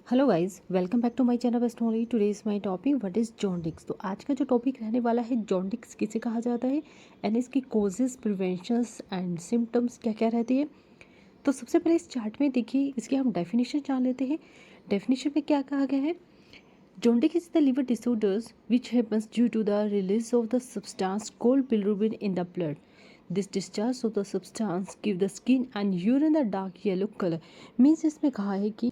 Hello guys, welcome back to my channel best only. Today is my topic what is jaundice. तो आज का जो topic रहने वाला है, जॉन्डिस किसे कहा जाता है एंड इसकी कॉजेज, प्रिवेंशंस एंड सिम्टम्स क्या क्या रहती है। तो सबसे पहले इस चार्ट में देखिए, इसकी हम डेफिनेशन जान लेते हैं। डेफिनेशन में क्या कहा गया है, jaundice is the liver disorders which happens due to the release of the substance called bilirubin in the blood. This discharge of the substance give the skin and urine the dark yellow colour. Means इसमें कहा है कि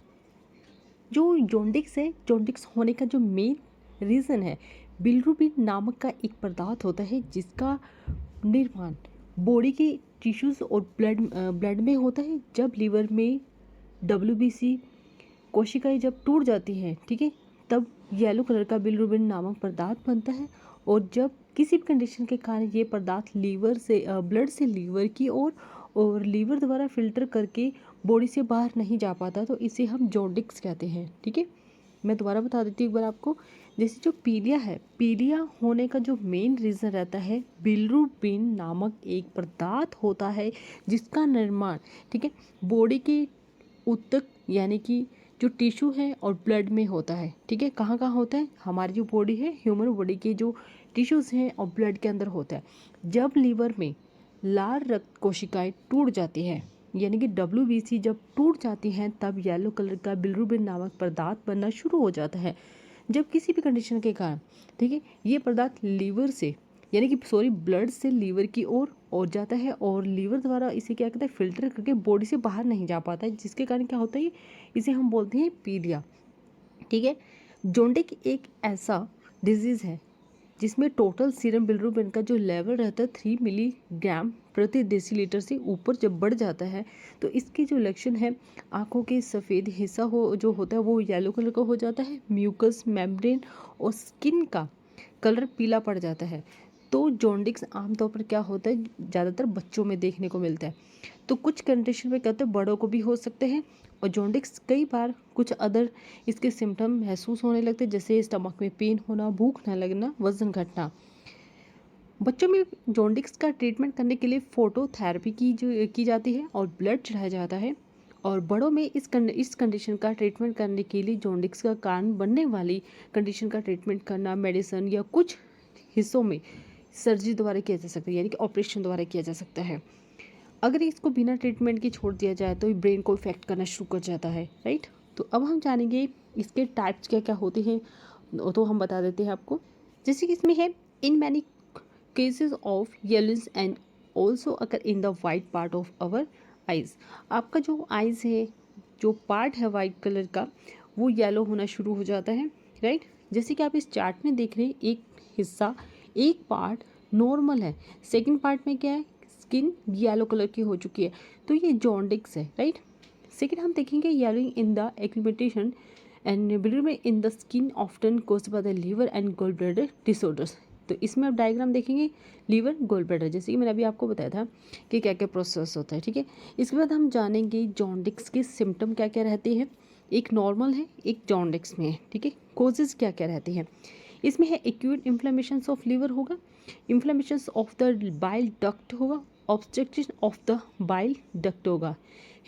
जो jaundice है, jaundice होने का जो main reason है, बिलिरुबिन नामक का एक पदार्थ होता है जिसका निर्माण बॉडी के टिश्यूज़ और ब्लड में होता है। जब लीवर में डब्ल्यूबीसी कोशिकाएं जब टूट जाती हैं, ठीक है, तब येलो कलर का बिलिरुबिन नामक पदार्थ बनता है। और जब किसी भी कंडीशन के कारण ये पदार्थ लीवर से ब्लड से लीवर की ओर और लीवर द्वारा फिल्टर करके बॉडी से बाहर नहीं जा पाता, तो इसे हम जॉन्डिस कहते हैं। ठीक है, मैं दोबारा बता देती हूँ एक बार आपको। जैसे जो पीलिया है, पीलिया होने का जो मेन रीज़न रहता है, बिलिरुबिन नामक एक पदार्थ होता है जिसका निर्माण, ठीक है, बॉडी के ऊतक यानी कि जो टिश्यू है और ब्लड में होता है। ठीक है, कहाँ कहाँ होता है, हमारी जो बॉडी है, ह्यूमन बॉडी के जो टिश्यूज़ हैं और ब्लड के अंदर होता है। जब लीवर में लाल रक्त कोशिकाएं टूट जाती हैं, यानी कि डब्ल्यूबीसी जब टूट जाती हैं, तब येलो कलर का बिलिरुबिन नामक पदार्थ बनना शुरू हो जाता है। जब किसी भी कंडीशन के कारण, ठीक है, ये पदार्थ लीवर से यानी कि ब्लड से लीवर की ओर जाता है और लीवर द्वारा इसे क्या कहते हैं, फिल्टर करके बॉडी से बाहर नहीं जा पाता है, जिसके कारण क्या होता है, इसे हम बोलते हैं पीलिया। ठीक है, जॉन्डिस एक ऐसा डिजीज़ है जिसमें टोटल सीरम बिलिरुबिन का जो लेवल रहता है 3 मिलीग्राम प्रति डेसीलीटर से ऊपर जब बढ़ जाता है, तो इसके जो लक्षण है, आंखों के सफ़ेद हिस्सा जो होता है वो येलो कलर का हो जाता है, म्यूकस मेम्ब्रेन और स्किन का कलर पीला पड़ जाता है। तो जॉन्डिस आमतौर पर क्या होता है, ज़्यादातर बच्चों में देखने को मिलता है। तो कुछ कंडीशन में कहते हैं बड़ों को भी हो सकते हैं। और जॉन्डिस कई बार कुछ अदर इसके सिम्टम महसूस होने लगते हैं, जैसे स्टमक में पेन होना, भूख न लगना, वजन घटना। बच्चों में जॉन्डिस का ट्रीटमेंट करने के लिए फोटोथेरेपी की जाती है और ब्लड चढ़ाया जाता है। और बड़ों में इस कंडीशन का ट्रीटमेंट करने के लिए जॉन्डिस का कारण बनने वाली कंडीशन का ट्रीटमेंट करना मेडिसिन या कुछ हिस्सों में सर्जरी द्वारा किया जा सकता है, यानी कि ऑपरेशन द्वारा किया जा सकता है। अगर इसको बिना ट्रीटमेंट के छोड़ दिया जाए तो ब्रेन को इफेक्ट करना शुरू कर जाता है, राइट। तो अब हम जानेंगे इसके टाइप्स क्या क्या होते हैं, तो हम बता देते हैं आपको। जैसे कि इसमें है, in many cases of yellowness and also occur in the white part of our eyes. आपका जो आइज़ है, जो पार्ट है वाइट कलर का, वो येलो होना शुरू हो जाता है, राइट। जैसे कि आप इस चार्ट में देख रहे हैं, एक हिस्सा, एक पार्ट नॉर्मल है, सेकंड पार्ट में क्या है, स्किन येलो कलर की हो चुकी है, तो ये जॉन्डिस है, राइट। सेकंड हम देखेंगे yellowing in the accumulation and bilirubin in the skin often caused by the liver and gall bladder disorders. तो इसमें आप डायग्राम देखेंगे, लीवर गॉल ब्लैडर, जैसे कि मैंने अभी आपको बताया था कि क्या क्या प्रोसेस होता है। ठीक है, इसके बाद हम जानेंगे जॉन्डिस के सिम्टम क्या क्या रहते हैं। एक नॉर्मल है, एक जॉन्डिस में है। ठीक है, कोजेज क्या क्या रहती हैं, इसमें है एक्यूट इन्फ्लेमेशन ऑफ लीवर होगा, inflammation of the bile duct होगा, obstruction of the bile duct होगा,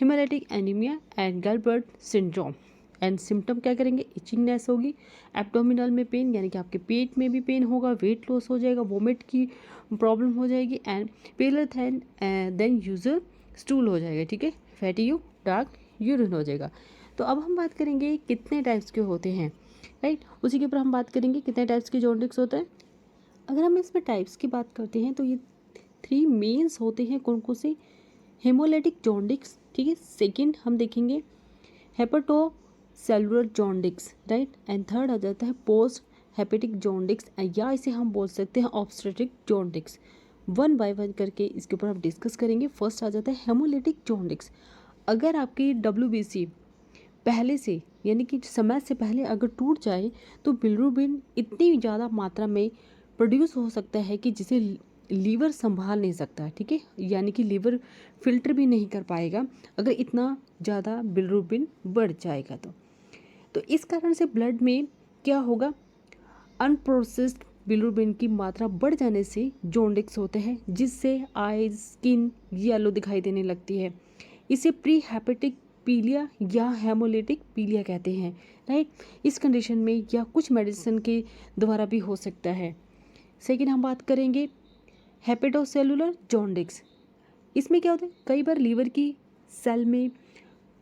haemolytic anaemia and Gilbert syndrome. And symptom क्या करेंगे, इचिंगनेस होगी, एब्डोमिनल में पेन यानी कि आपके पेट में भी पेन होगा, वेट लॉस हो जाएगा, वोमिट की प्रॉब्लम हो जाएगी, एंड पेलर देन यूजर स्टूल हो जाएगा। ठीक है, फैटी यू डार्क यूरिन हो जाएगा। तो अब हम बात करेंगे कितने टाइप्स के होते हैं, राइट। उसी के ऊपर हम बात करेंगे कितने टाइप्स के जॉन्डिस होता है। अगर हम इसमें टाइप्स की बात करते हैं तो ये 3 मेंस होते हैं। कौन कौन से, हेमोलिटिक जॉन्डिस, ठीक है, सेकंड हम देखेंगे hepato cellular jaundice, right, and third आ जाता है पोस्ट हेपेटिक जॉन्डिस, या इसे हम बोल सकते हैं obstetric jaundice. One by one करके इसके ऊपर हम डिस्कस करेंगे। फर्स्ट आ जाता है हेमोलिटिक जॉन्डिस। अगर आपकी डब्ल्यूबीसी पहले से यानी कि समय से पहले अगर टूट जाए, तो बिलिरुबिन इतनी ज़्यादा मात्रा में प्रोड्यूस हो सकता है कि जिसे लीवर संभाल नहीं सकता। ठीक है, यानी कि लीवर फिल्टर भी नहीं कर पाएगा अगर इतना ज़्यादा बिलिरुबिन बढ़ जाएगा। तो इस कारण से ब्लड में क्या होगा, अनप्रोसेस्ड बिलिरुबिन की मात्रा बढ़ जाने से जॉन्डिस होते हैं, जिससे आई स्किन येलो दिखाई देने लगती है। इसे प्री हेपेटिक पीलिया या हेमोलिटिक पीलिया कहते हैं, राइट। इस कंडीशन में या कुछ मेडिसिन के द्वारा भी हो सकता है। सेकेंड हम बात करेंगे हेपेटोसेलुलर जॉन्डिस। इसमें क्या होता है, कई बार लीवर की सेल में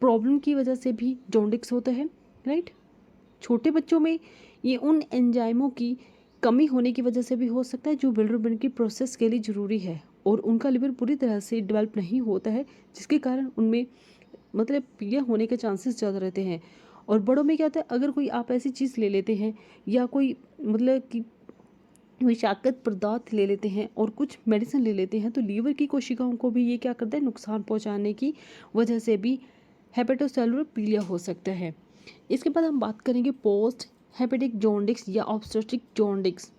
प्रॉब्लम की वजह से भी जॉन्डिस होता है, राइट। छोटे बच्चों में ये उन एंजाइमों की कमी होने की वजह से भी हो सकता है जो बिलिरुबिन की प्रोसेस के लिए ज़रूरी है, और उनका लिवर पूरी तरह से डेवलप नहीं होता है, जिसके कारण उनमें मतलब पीलिया होने के चांसेस ज़्यादा रहते हैं। और बड़ों में क्या होता है, अगर कोई आप ऐसी चीज़ ले लेते हैं या कोई मतलब कि विषाक्त पदार्थ ले लेते हैं और कुछ मेडिसिन ले लेते हैं, तो लीवर की कोशिकाओं को भी ये क्या करता है, नुकसान पहुंचाने की वजह से भी हेपेटोसेलुलर पीलिया हो सकता है। इसके बाद हम बात करेंगे पोस्ट हेपेटिक जॉन्डिस या ऑब्स्ट्रक्टिव जॉन्डिस।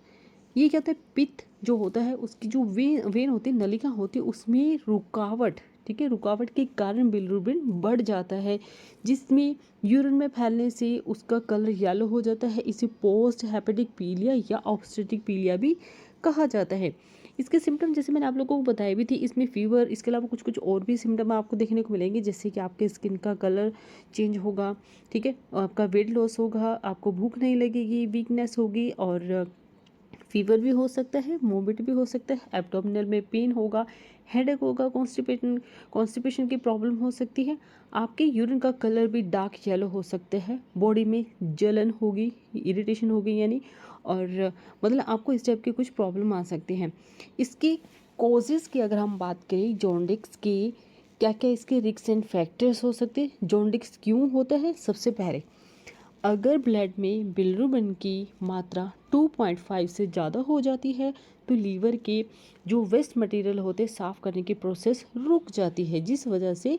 ये क्या होता है, पित्त जो होता है उसकी जो वेन होती है, नलिका होती है, उसमें रुकावट, ठीक है, रुकावट के कारण बिलिरुबिन बढ़ जाता है, जिसमें यूरिन में फैलने से उसका कलर येलो हो जाता है। इसे पोस्ट हेपेटिक पीलिया या ऑब्स्ट्रक्टिव पीलिया भी कहा जाता है। इसके सिम्टम जैसे मैंने आप लोगों को बताया भी थी, इसमें फीवर, इसके अलावा कुछ कुछ और भी सिम्टम आपको देखने को मिलेंगे, जैसे कि आपके स्किन का कलर चेंज होगा, ठीक है, आपका वेट लॉस होगा, आपको भूख नहीं लगेगी, वीकनेस होगी, और फीवर भी हो सकता है, मोबिलिटी भी हो सकता है, एब्डोमिनल में पेन होगा, हेडेक होगा, कॉन्स्टिपेशन की प्रॉब्लम हो सकती है, आपके यूरिन का कलर भी डार्क येलो हो सकता है, बॉडी में जलन होगी, इरिटेशन होगी यानी, और मतलब आपको इस टाइप की कुछ प्रॉब्लम आ सकती हैं। इसके कॉजेज़ की अगर हम बात करें जॉन्डिस के, क्या क्या इसके रिस्क एंड फैक्टर्स हो सकते हैं, जॉन्डिस क्यों होता है। सबसे पहले, अगर ब्लड में बिलिरुबिन की मात्रा 2.5 से ज़्यादा हो जाती है तो लीवर के जो वेस्ट मटेरियल होते हैं साफ़ करने की प्रोसेस रुक जाती है, जिस वजह से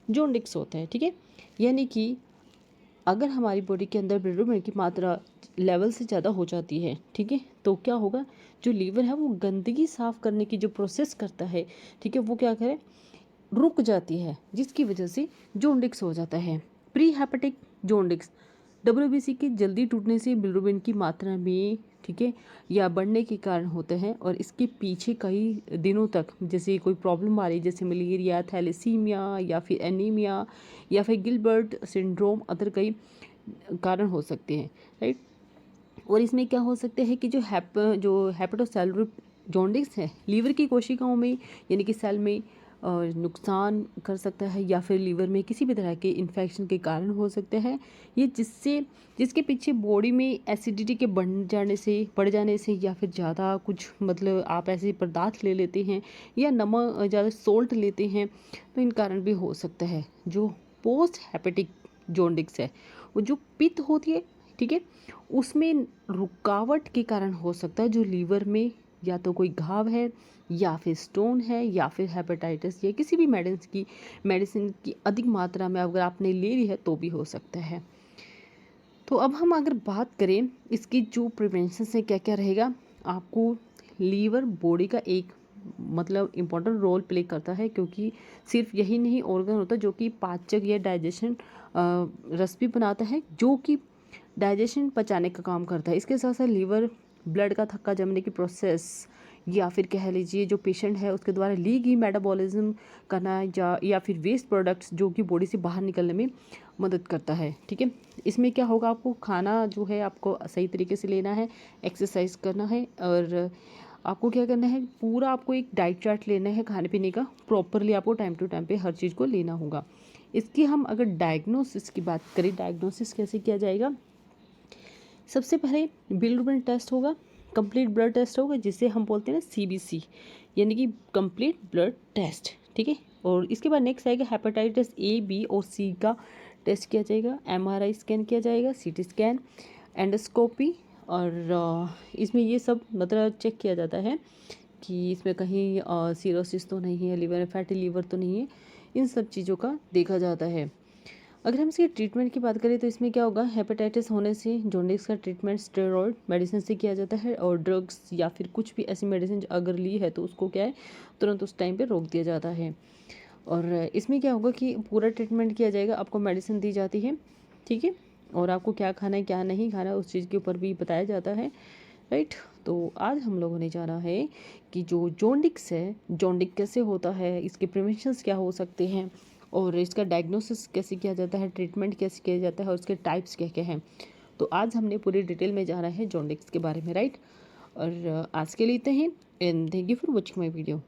जॉन्डिस होता है, ठीक है। यानी कि अगर हमारी बॉडी के अंदर बिलिरुबिन की मात्रा लेवल से ज़्यादा हो जाती है, ठीक है, तो क्या होगा, जो लीवर है वो गंदगी साफ़ करने की जो प्रोसेस करता है, ठीक है, वो क्या करे, रुक जाती है, जिसकी वजह से जॉन्डिस हो जाता है। प्री हेपेटिक जॉन्डिस, डब्ल्यूबीसी के जल्दी टूटने से बिलिरुबिन की मात्रा में, ठीक है, या बढ़ने के कारण होते हैं, और इसके पीछे कई दिनों तक जैसे कोई प्रॉब्लम आ रही है, जैसे मलेरिया, थैलेसीमिया, या फिर एनीमिया, या फिर गिलबर्ट सिंड्रोम, अदर कई कारण हो सकते हैं, राइट। और इसमें क्या हो सकता है कि जो हेपेटोसेलुलर जॉन्डिस है, लीवर की कोशिकाओं में यानी कि सेल में नुकसान कर सकता है, या फिर लीवर में किसी भी तरह के इन्फेक्शन के कारण हो सकते हैं। ये जिसके पीछे बॉडी में एसिडिटी के बढ़ जाने से या फिर ज़्यादा कुछ मतलब आप ऐसे पदार्थ ले लेते हैं या नमक ज़्यादा सोल्ट लेते हैं, तो इन कारण भी हो सकता है। जो पोस्ट हेपेटिक जॉन्डिस है, वो जो पित्त होती है, ठीक है, उसमें रुकावट के कारण हो सकता है, जो लीवर में या तो कोई घाव है, या फिर स्टोन है, या फिर हेपेटाइटिस, या किसी भी मेडिसिन की अधिक मात्रा में अगर आपने ले ली है तो भी हो सकता है। तो अब हम अगर बात करें इसकी जो प्रिवेंशन से क्या क्या रहेगा, आपको लीवर बॉडी का एक मतलब इम्पोर्टेंट रोल प्ले करता है, क्योंकि सिर्फ यही नहीं ऑर्गन होता जो कि पाचक या डाइजेशन रस भी बनाता है, जो कि डाइजेशन पचाने का काम करता है। इसके साथ साथ लीवर ब्लड का थक्का जमने की प्रोसेस, या फिर कह लीजिए जो पेशेंट है उसके द्वारा ली गई मेटाबॉलिज्म करना, या फिर वेस्ट प्रोडक्ट्स जो कि बॉडी से बाहर निकलने में मदद करता है, ठीक है। इसमें क्या होगा, आपको खाना जो है आपको सही तरीके से लेना है, एक्सरसाइज करना है, और आपको क्या करना है, पूरा आपको एक डाइट चार्ट लेना है खाने पीने का, प्रॉपरली आपको टाइम टू टाइम पे हर चीज़ को लेना होगा। इसकी हम अगर डायग्नोसिस की बात करें, डायग्नोसिस कैसे किया जाएगा, सबसे पहले बिलिरुबिन टेस्ट होगा, कंप्लीट ब्लड टेस्ट होगा, जिसे हम बोलते हैं ना सीबीसी, यानी कि कंप्लीट ब्लड टेस्ट, ठीक है। और इसके बाद नेक्स्ट आएगा हेपेटाइटिस ए, बी और सी का टेस्ट किया जाएगा, एमआरआई स्कैन किया जाएगा, सीटी स्कैन, एंडोस्कोपी, और इसमें ये सब मतलब चेक किया जाता है कि इसमें कहीं सीरोसिस तो नहीं है, लिवर फैटी लीवर तो नहीं है, इन सब चीज़ों का देखा जाता है। अगर हम इसके ट्रीटमेंट की बात करें तो इसमें क्या होगा, हेपेटाइटिस होने से जॉन्डिस का ट्रीटमेंट स्टेरॉयड मेडिसिन से किया जाता है, और ड्रग्स या फिर कुछ भी ऐसी मेडिसिन अगर ली है तो उसको क्या है, तुरंत उस टाइम पे रोक दिया जाता है। और इसमें क्या होगा कि पूरा ट्रीटमेंट किया जाएगा, आपको मेडिसिन दी जाती है, ठीक है, और आपको क्या खाना है क्या नहीं खाना है उस चीज़ के ऊपर भी बताया जाता है, राइट। तो आज हम लोगों ने जाना है कि जो जॉन्डिस है, जॉन्डिस कैसे होता है, इसके प्रिवेंशंस क्या हो सकते हैं, और इसका डायग्नोसिस कैसे किया जाता है, ट्रीटमेंट कैसे किया जाता है और उसके टाइप्स क्या क्या हैं। तो आज हमने पूरी डिटेल में जाना है जॉन्डिस के बारे में, राइट। और आज के लिए इतना ही, and thank you for watching my video.